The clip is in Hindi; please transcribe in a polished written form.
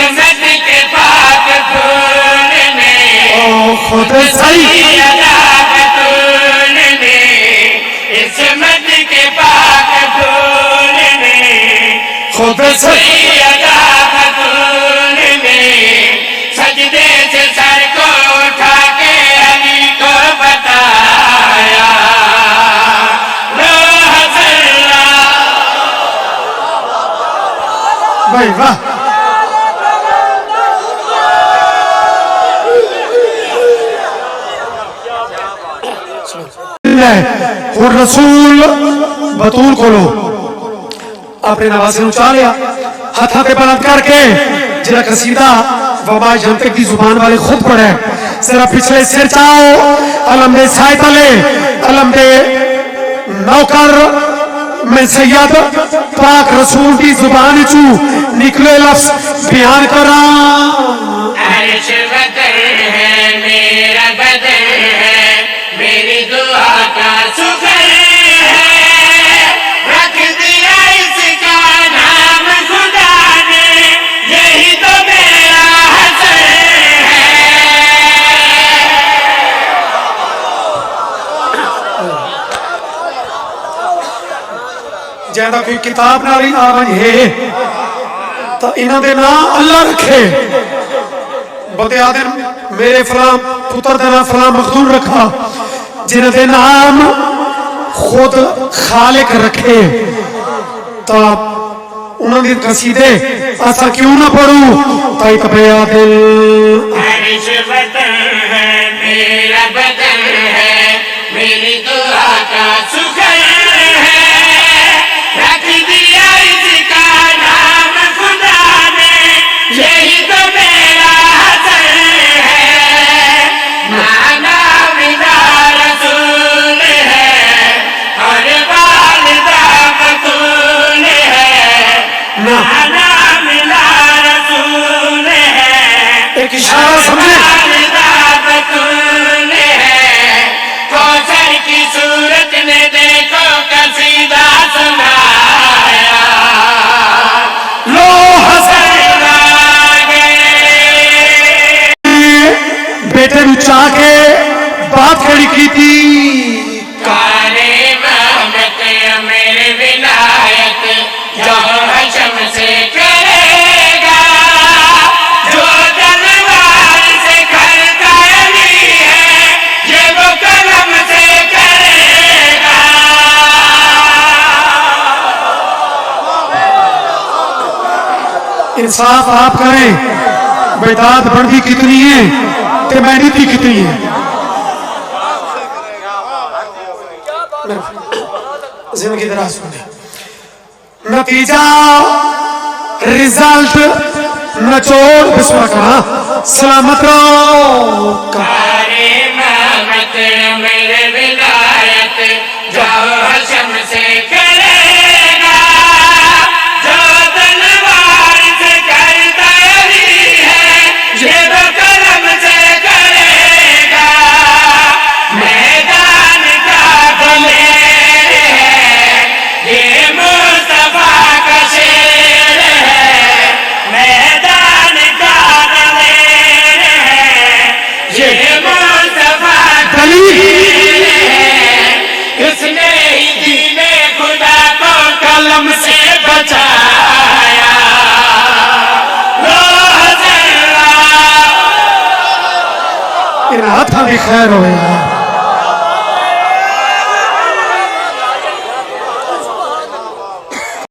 इस्मत के पाक फूल ने खुद सही अदा बतूल ने, इस्मत के पाक फूल ने खुद सही अदा बतूल ने, सजदे से सर को उठा के अली को बताया लो हसल्ला। भाई वाह। और रसूल बतूल को लो अपने नवासे उचा लिया हाथ हाथे बुलंद करके जरा कसीदा वबा जनते की जुबान वाले खुद पढ़े जरा पिछले सिर चाओ अलम दे साय तले अलम दे नौकर में सैयद पाक रसूल की जुबान चू निकले लफ्ज बयान करा। अर्श बदर है मेरा बदर है, मेरी दुआ का सुगर है, रख दिया इसका नाम खुदा ने, यही तो मेरा हसर है। ज्यादा कोई किताब ना रही आ रही है तो इन्हों दे नाम अल्लाह रखे बते आदे मेरे फलां पुत्र का नाम फलां मखदूम रखा जिन्हों दे नाम खुद खालिक रखे तो उन्होंने कसीदे ऐसा क्यों ना पढ़ू ताई कपया दिल। अर्श बदर है मेरा बदर है, मेरी दुआ का सुगर है, रख दिया इसका नाम खुदा ने, यही तो मेरा हसर है। नाना बिना रसूल है और वालिदा बतूल है, नाना बिना रसूल है, एक इशारा समझे वालिदा बतूल है, कौसर की सूरत ने देखो कसीदा सुनाया लो हसन बेटे चा के बात खड़ी की थी कारे महमत मेरे विलायत जो हशम से करेगा, जो तलवार से करता अली है, ये वो कलम से करेगा। इंसाफ आप करें बेदात बढ़ती कितनी है ते मेहनती कितनी है। जिंदगी दराज सुने नतीजा रिजल्ट नचोड़ बिस्वा करा सलामत रहो। कारे महमत मेरे विलायत जो हशम से करेगा, जो तलवार से करता अली है, ये वो कलम से करेगा। मैदान का दलेर है, ये मुस्तफा का शेर है, मैदान का दलेर है, ये मुस्तफा का शेर है, इसने ही दीने खुदा को कलम से बचाया लो हसल्ला। इन हाथ में खैर हो यार।